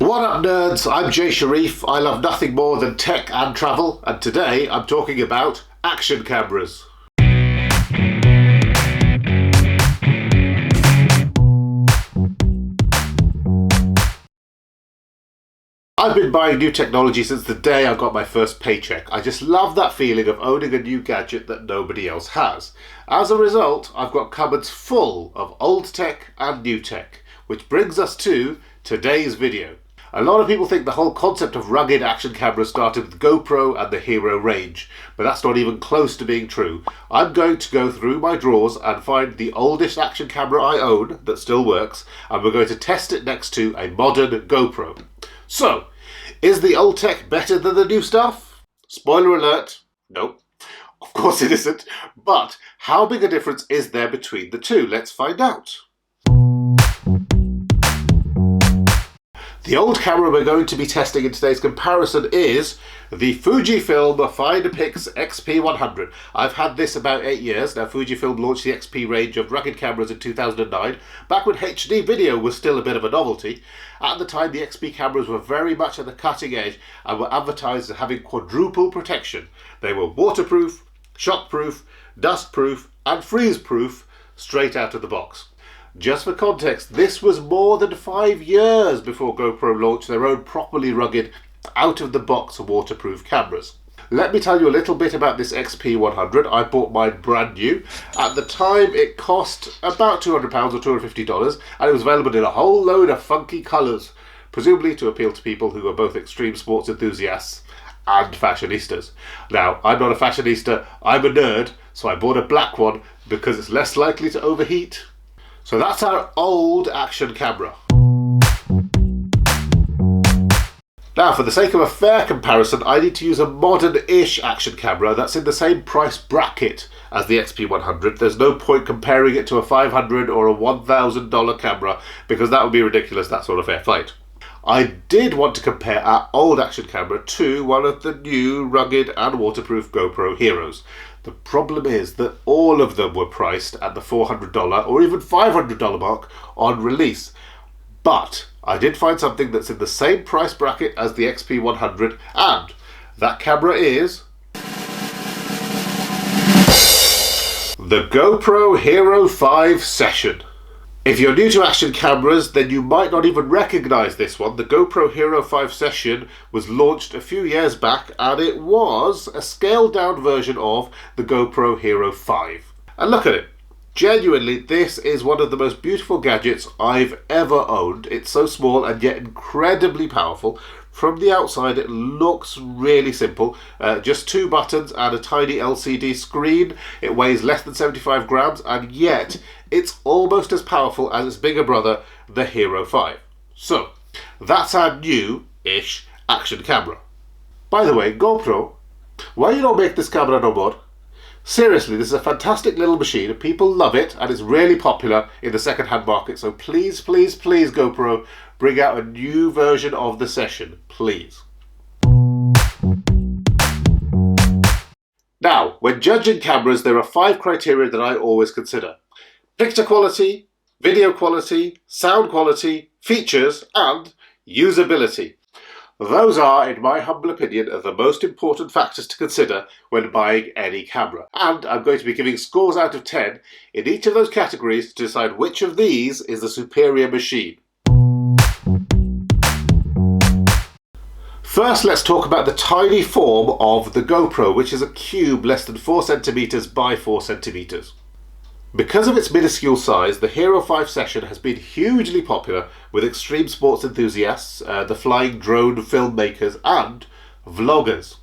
What up nerds, I'm jayshareef. I love nothing more than tech and travel, and today I'm talking about action cameras. I've been buying new technology since the day I got my first paycheck. I just love that feeling of owning a new gadget that nobody else has. As a result, I've got cupboards full of old tech and new tech, which brings us to today's video. A lot of people think the whole concept of rugged action cameras started with GoPro and the Hero range, but that's not even close to being true. I'm going to go through my drawers and find the oldest action camera I own that still works, and we're going to test it next to a modern GoPro. So, is the old tech better than the new stuff? Spoiler alert, nope. Of course it isn't, but how big a difference is there between the two? Let's find out. The old camera we're going to be testing in today's comparison is the Fujifilm Finepix XP100. I've had this about 8 years. Now, Fujifilm launched the XP range of rugged cameras in 2009, back when HD video was still a bit of a novelty. At the time, the XP cameras were very much at the cutting edge and were advertised as having quadruple protection. They were waterproof, shockproof, dustproof and freeze-proof straight out of the box. Just for context, this was more than 5 years before GoPro launched their own properly rugged, out-of-the-box waterproof cameras. Let me tell you a little bit about this XP100. I bought mine brand new. At the time, it cost about £200 or $250, and it was available in a whole load of funky colours, presumably to appeal to people who are both extreme sports enthusiasts and fashionistas. Now, I'm not a fashionista, I'm a nerd, so I bought a black one because it's less likely to overheat. So that's our old action camera. Now, for the sake of a fair comparison, I need to use a modern-ish action camera that's in the same price bracket as the XP100. There's no point comparing it to a $500 or a $1,000 camera because that would be ridiculous, that sort of fair fight. I did want to compare our old action camera to one of the new rugged and waterproof GoPro Heroes. The problem is that all of them were priced at the $400 or even $500 mark on release. But I did find something that's in the same price bracket as the XP100, and that camera is the GoPro Hero 5 Session. If you're new to action cameras, then you might not even recognise this one. The GoPro Hero 5 Session was launched a few years back, and it was a scaled down version of the GoPro Hero 5. And look at it. Genuinely, this is one of the most beautiful gadgets I've ever owned. It's so small and yet incredibly powerful. From the outside, it looks really simple. Just 2 buttons and a tiny LCD screen. It weighs less than 75 grams, and yet it's almost as powerful as its bigger brother, the Hero 5. So, that's our new-ish action camera. By the way, GoPro, why you don't make this camera no more? Seriously, this is a fantastic little machine. People love it, and it's really popular in the second-hand market. So please, please, please, GoPro, bring out a new version of the Session, please. Now, when judging cameras, there are 5 criteria that I always consider. Picture quality, video quality, sound quality, features, and usability. Those are, in my humble opinion, the most important factors to consider when buying any camera. And I'm going to be giving scores out of 10 in each of those categories to decide which of these is the superior machine. First, let's talk about the tiny form of the GoPro, which is a cube less than 4 centimeters by 4 centimeters. Because of its minuscule size, the Hero 5 Session has been hugely popular with extreme sports enthusiasts, the flying drone filmmakers and vloggers.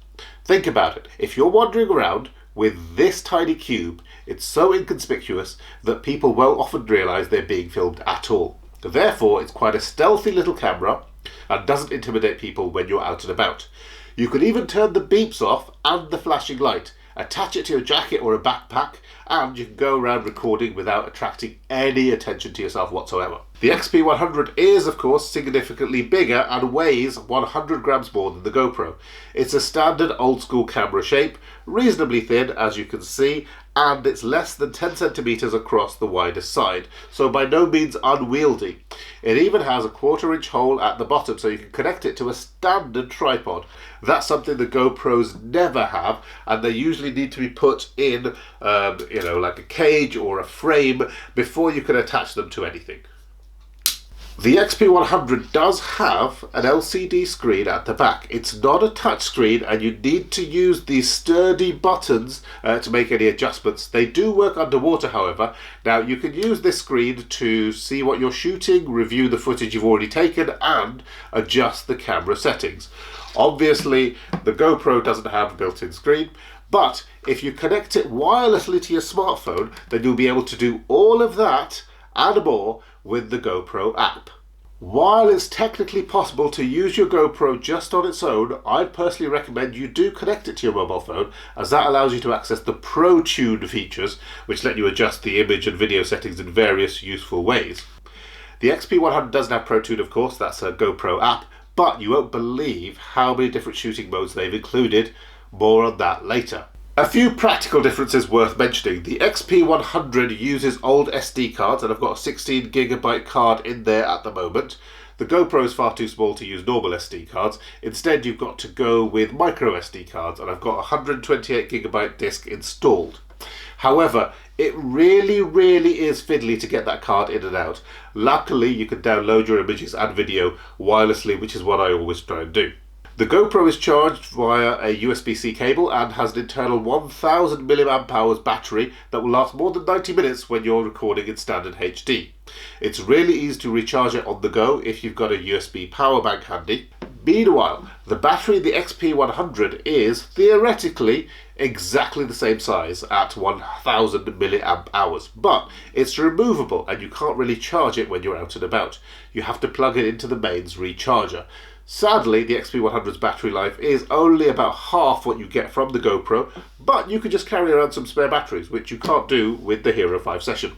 Think about it. If you're wandering around with this tiny cube, it's so inconspicuous that people won't often realise they're being filmed at all. Therefore, it's quite a stealthy little camera and doesn't intimidate people when you're out and about. You can even turn the beeps off and the flashing light, attach it to your jacket or a backpack, and you can go around recording without attracting any attention to yourself whatsoever. The XP100 is, of course, significantly bigger and weighs 100 grams more than the GoPro. It's a standard old-school camera shape, reasonably thin, as you can see, and it's less than 10 centimeters across the widest side, so by no means unwieldy. It even has a 1/4 inch hole at the bottom, so you can connect it to a standard tripod. That's something the GoPros never have, and they usually need to be put in, like a cage or a frame before you can attach them to anything. The XP100 does have an LCD screen at the back. It's not a touch screen, and you need to use these sturdy buttons to make any adjustments. They do work underwater, however. Now, you can use this screen to see what you're shooting, review the footage you've already taken, and adjust the camera settings. Obviously, the GoPro doesn't have a built-in screen, but if you connect it wirelessly to your smartphone, then you'll be able to do all of that and more with the GoPro app. While it's technically possible to use your GoPro just on its own, I'd personally recommend you do connect it to your mobile phone, as that allows you to access the Pro Tune features, which let you adjust the image and video settings in various useful ways. The XP100 doesn't have Pro Tune, of course, that's a GoPro app, but you won't believe how many different shooting modes they've included. More on that later. A few practical differences worth mentioning. The XP100 uses old SD cards, and I've got a 16GB card in there at the moment. The GoPro is far too small to use normal SD cards. Instead, you've got to go with micro SD cards, and I've got a 128GB disc installed. However, it really is fiddly to get that card in and out. Luckily, you can download your images and video wirelessly, which is what I always try and do. The GoPro is charged via a USB-C cable and has an internal 1000 mAh battery that will last more than 90 minutes when you're recording in standard HD. It's really easy to recharge it on the go if you've got a USB power bank handy. Meanwhile, the battery in the XP100 is theoretically exactly the same size at 1000 mAh, but it's removable and you can't really charge it when you're out and about. You have to plug it into the mains recharger. Sadly, the XP100's battery life is only about half what you get from the GoPro, but you can just carry around some spare batteries, which you can't do with the Hero 5 Session.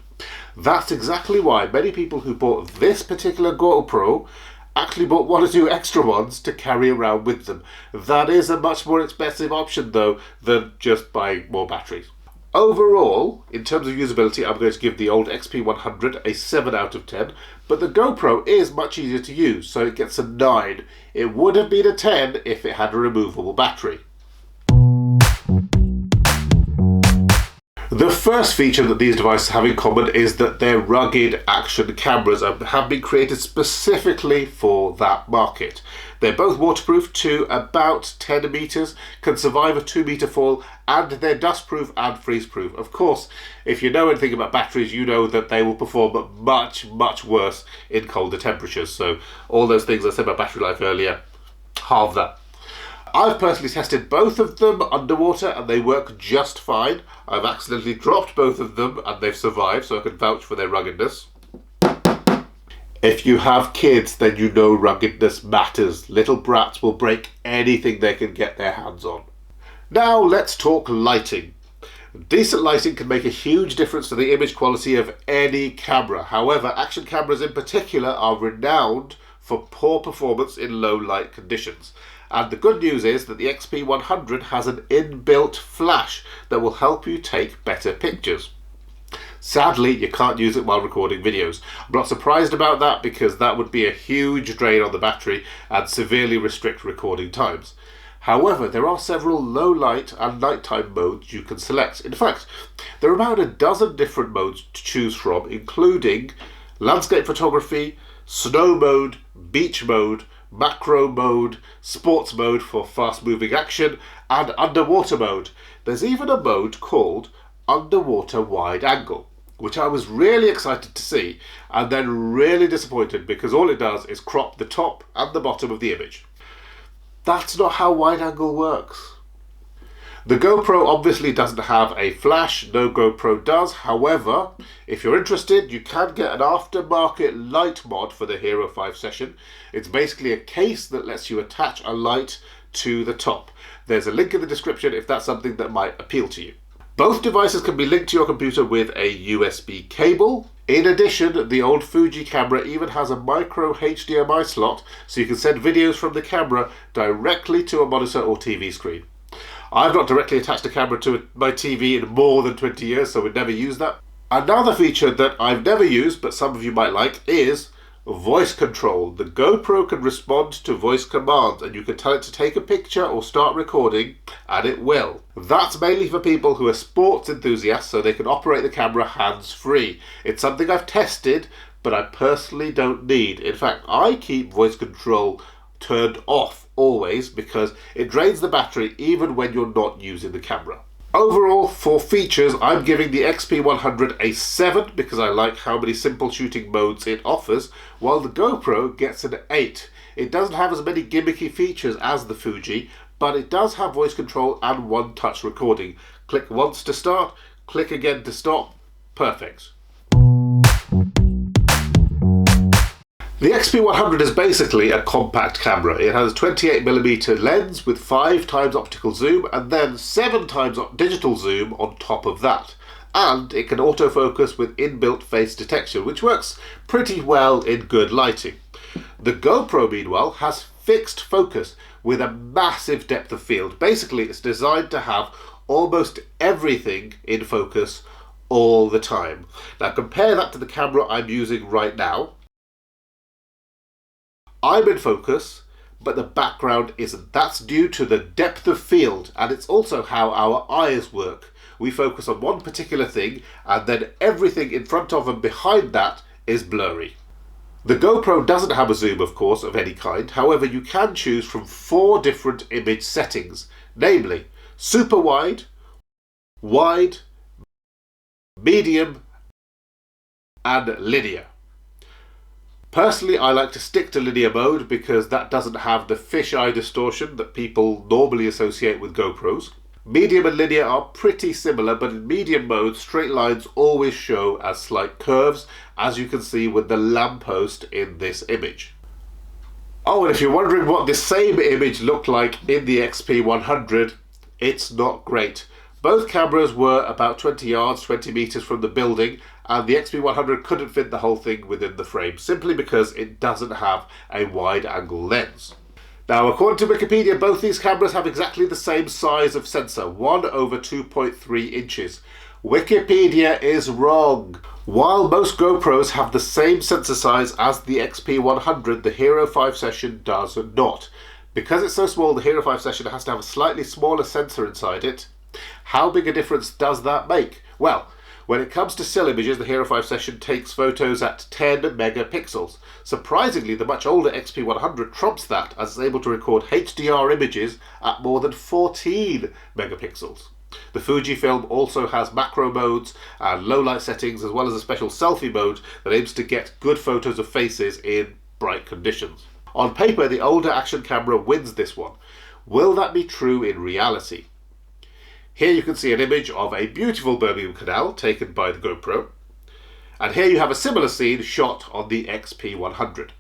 That's exactly why many people who bought this particular GoPro actually bought 1 or 2 extra ones to carry around with them. That is a much more expensive option, though, than just buying more batteries. Overall, in terms of usability, I'm going to give the old XP100 a 7 out of 10, but the GoPro is much easier to use, so it gets a 9. It would have been a 10 if it had a removable battery. The first feature that these devices have in common is that they're rugged action cameras and have been created specifically for that market. They're both waterproof to about 10 meters, can survive a 2-meter fall, and they're dustproof and freeze-proof. Of course, if you know anything about batteries, you know that they will perform much worse in colder temperatures. So all those things I said about battery life earlier, halve that. I've personally tested both of them underwater and they work just fine. I've accidentally dropped both of them and they've survived, so I can vouch for their ruggedness. If you have kids, then you know ruggedness matters. Little brats will break anything they can get their hands on. Now let's talk lighting. Decent lighting can make a huge difference to the image quality of any camera. However, action cameras in particular are renowned for poor performance in low light conditions. And the good news is that the XP100 has an inbuilt flash that will help you take better pictures. Sadly, you can't use it while recording videos. I'm not surprised about that because that would be a huge drain on the battery and severely restrict recording times. However, there are several low light and nighttime modes you can select. In fact, there are about a dozen different modes to choose from, including landscape photography, snow mode, beach mode, macro mode, sports mode for fast moving action, and underwater mode. There's even a mode called underwater wide angle, which I was really excited to see and then really disappointed because all it does is crop the top and the bottom of the image. That's not how wide angle works. The GoPro obviously doesn't have a flash, no GoPro does. However, if you're interested, you can get an aftermarket light mod for the Hero 5 Session. It's basically a case that lets you attach a light to the top. There's a link in the description if that's something that might appeal to you. Both devices can be linked to your computer with a USB cable. In addition, the old Fuji camera even has a micro HDMI slot, so you can send videos from the camera directly to a monitor or TV screen. I've not directly attached a camera to my TV in more than 20 years, so we'd never use that. Another feature that I've never used, but some of you might like, is voice control. The GoPro can respond to voice commands, and you can tell it to take a picture or start recording, and it will. That's mainly for people who are sports enthusiasts, so they can operate the camera hands-free. It's something I've tested, but I personally don't need. In fact, I keep voice control turned off always because it drains the battery even when you're not using the camera. Overall, for features, I'm giving the XP100 a 7 because I like how many simple shooting modes it offers, while the GoPro gets an 8. It doesn't have as many gimmicky features as the Fuji, but it does have voice control and one-touch recording. Click once to start, click again to stop. Perfect. The XP100 is basically a compact camera. It has a 28mm lens with 5x optical zoom and then 7x digital zoom on top of that. And it can autofocus with inbuilt face detection, which works pretty well in good lighting. The GoPro, meanwhile, has fixed focus with a massive depth of field. Basically, it's designed to have almost everything in focus all the time. Now compare that to the camera I'm using right now. I'm in focus, but the background isn't. That's due to the depth of field, and it's also how our eyes work. We focus on one particular thing, and then everything in front of and behind that is blurry. The GoPro doesn't have a zoom, of course, of any kind. However, you can choose from 4 different image settings, namely super wide, wide, medium, and linear. Personally, I like to stick to linear mode because that doesn't have the fisheye distortion that people normally associate with GoPros. Medium and linear are pretty similar, but in medium mode, straight lines always show as slight curves, as you can see with the lamppost in this image. Oh, and if you're wondering what this same image looked like in the XP100, it's not great. Both cameras were about 20 yards, 20 meters from the building, and the XP100 couldn't fit the whole thing within the frame, simply because it doesn't have a wide-angle lens. Now, according to Wikipedia, both these cameras have exactly the same size of sensor, 1/2.3 inches. Wikipedia is wrong. While most GoPros have the same sensor size as the XP100, the Hero 5 Session does not. Because it's so small, the Hero 5 Session has to have a slightly smaller sensor inside it. How big a difference does that make? Well, when it comes to still images, the Hero 5 Session takes photos at 10 megapixels. Surprisingly, the much older XP100 trumps that, as it's able to record HDR images at more than 14 megapixels. The Fujifilm also has macro modes and low light settings, as well as a special selfie mode that aims to get good photos of faces in bright conditions. On paper, the older action camera wins this one. Will that be true in reality? Here you can see an image of a beautiful Birmingham canal taken by the GoPro. And here you have a similar scene shot on the XP100.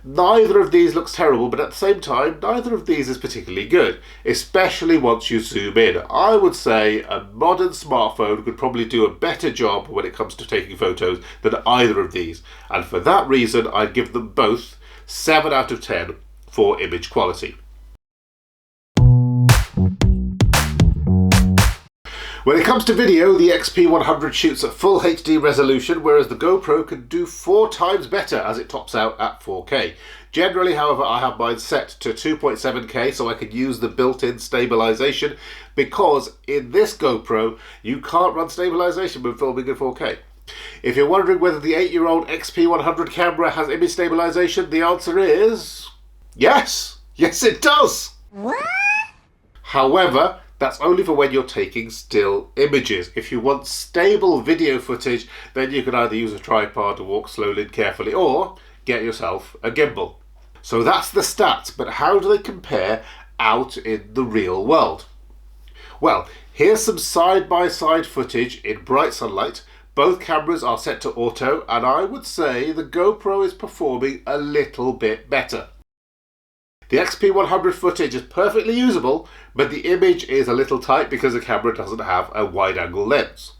Neither of these looks terrible, but at the same time, neither of these is particularly good, especially once you zoom in. I would say a modern smartphone could probably do a better job when it comes to taking photos than either of these. And for that reason, I'd give them both 7 out of 10 for image quality. When it comes to video, the XP100 shoots at full HD resolution, whereas the GoPro can do 4 times better as it tops out at 4K. Generally, however, I have mine set to 2.7K so I can use the built-in stabilization, because in this GoPro, you can't run stabilization when filming in 4K. If you're wondering whether the 8-year-old XP100 camera has image stabilization, the answer is yes! Yes, it does! What? However, that's only for when you're taking still images. If you want stable video footage, then you can either use a tripod to walk slowly and carefully, or get yourself a gimbal. So that's the stats, but how do they compare out in the real world? Well, here's some side-by-side footage in bright sunlight. Both cameras are set to auto, and I would say the GoPro is performing a little bit better. The XP100 footage is perfectly usable, but the image is a little tight because the camera doesn't have a wide-angle lens.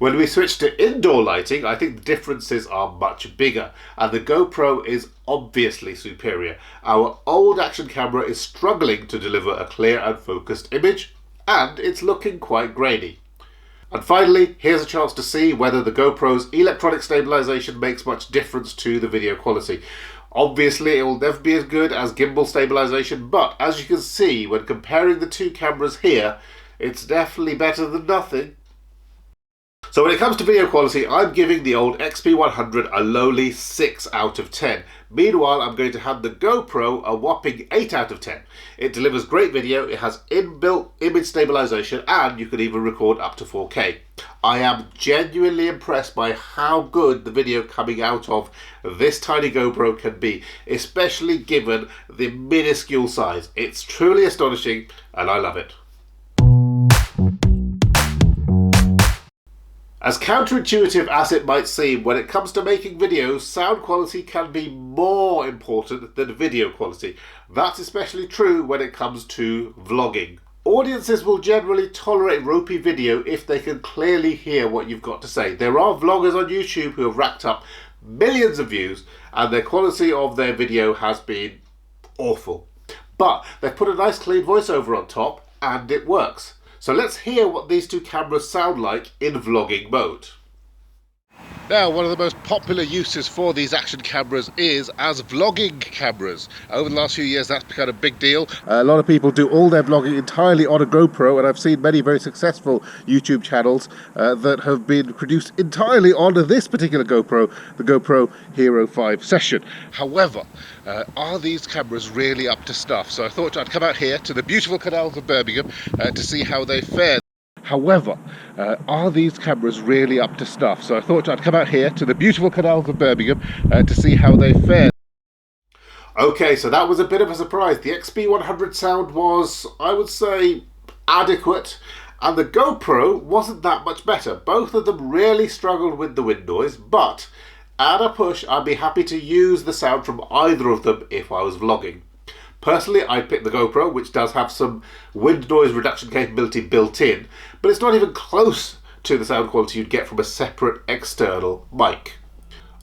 When we switch to indoor lighting, I think the differences are much bigger, and the GoPro is obviously superior. Our old action camera is struggling to deliver a clear and focused image, and it's looking quite grainy. And finally, here's a chance to see whether the GoPro's electronic stabilization makes much difference to the video quality. Obviously, it will never be as good as gimbal stabilization, but as you can see, when comparing the two cameras here, it's definitely better than nothing. So when it comes to video quality, I'm giving the old XP100 a lowly 6 out of 10. Meanwhile, I'm going to hand the GoPro a whopping 8 out of 10. It delivers great video, it has inbuilt image stabilization, and you can even record up to 4K. I am genuinely impressed by how good the video coming out of this tiny GoPro can be, especially given the minuscule size. It's truly astonishing, and I love it. As counterintuitive as it might seem, when it comes to making videos, sound quality can be more important than video quality. That's especially true when it comes to vlogging. Audiences will generally tolerate ropey video if they can clearly hear what you've got to say. There are vloggers on YouTube who have racked up millions of views and their quality of their video has been awful. But they've put a nice clean voiceover on top and it works. So let's hear what these two cameras sound like in vlogging mode. Now, one of the most popular uses for these action cameras is as vlogging cameras. Over the last few years, that's become a big deal. A lot of people do all their vlogging entirely on a GoPro, and I've seen many very successful YouTube channels that have been produced entirely on this particular GoPro, the GoPro Hero 5 Session. However, are these cameras really up to snuff? So I thought I'd come out here to the beautiful canals of Birmingham to see how they fare. However, are these cameras really up to snuff? So I thought I'd come out here to the beautiful canals of Birmingham to see how they fare. Okay, so that was a bit of a surprise. The XP100 sound was, I would say, adequate, and the GoPro wasn't that much better. Both of them really struggled with the wind noise, but at a push, I'd be happy to use the sound from either of them if I was vlogging. Personally, I picked the GoPro, which does have some wind noise reduction capability built in, but it's not even close to the sound quality you'd get from a separate external mic.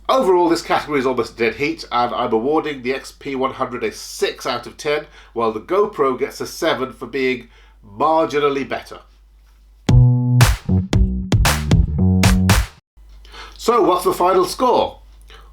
Overall, this category is almost dead heat, and I'm awarding the XP100 a 6 out of 10, while the GoPro gets a 7 for being marginally better. So, what's the final score?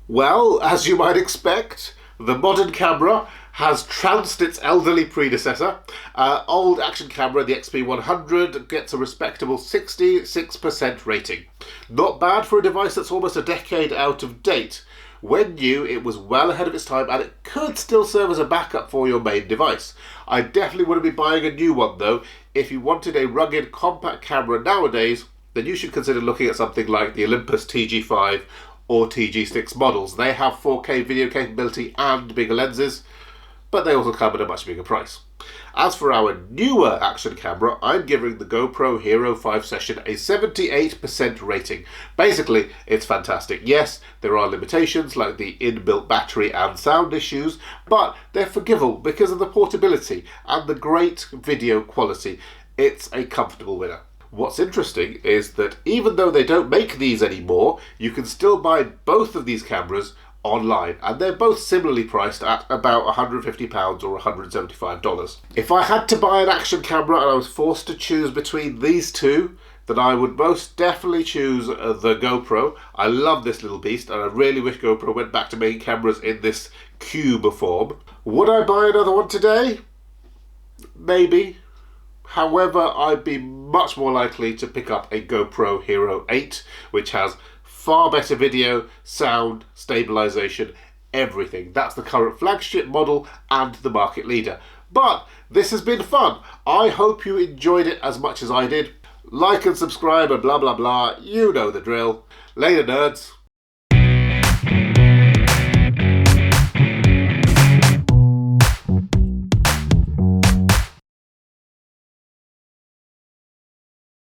Well, as you might expect, the modern camera has trounced its elderly predecessor. Old action camera, the XP100, gets a respectable 66% rating. Not bad for a device that's almost a decade out of date. When new, it was well ahead of its time and it could still serve as a backup for your main device. I definitely wouldn't be buying a new one though. If you wanted a rugged compact camera nowadays, then you should consider looking at something like the Olympus TG5 or TG6 models. They have 4K video capability and bigger lenses, but they also come at a much bigger price. As for our newer action camera, I'm giving the GoPro Hero 5 Session a 78% rating. Basically, it's fantastic. Yes, there are limitations like the inbuilt battery and sound issues, but they're forgivable because of the portability and the great video quality. It's a comfortable winner. What's interesting is that even though they don't make these anymore, you can still buy both of these cameras online, and they're both similarly priced at about £150 or $175. If I had to buy an action camera and I was forced to choose between these two, then I would most definitely choose the GoPro. I love this little beast and I really wish GoPro went back to making cameras in this cube form. Would I buy another one today? Maybe. However, I'd be much more likely to pick up a GoPro Hero 8, which has far better video, sound, stabilization, everything. That's the current flagship model and the market leader. But this has been fun. I hope you enjoyed it as much as I did. Like and subscribe and blah blah blah. You know the drill. Later, nerds.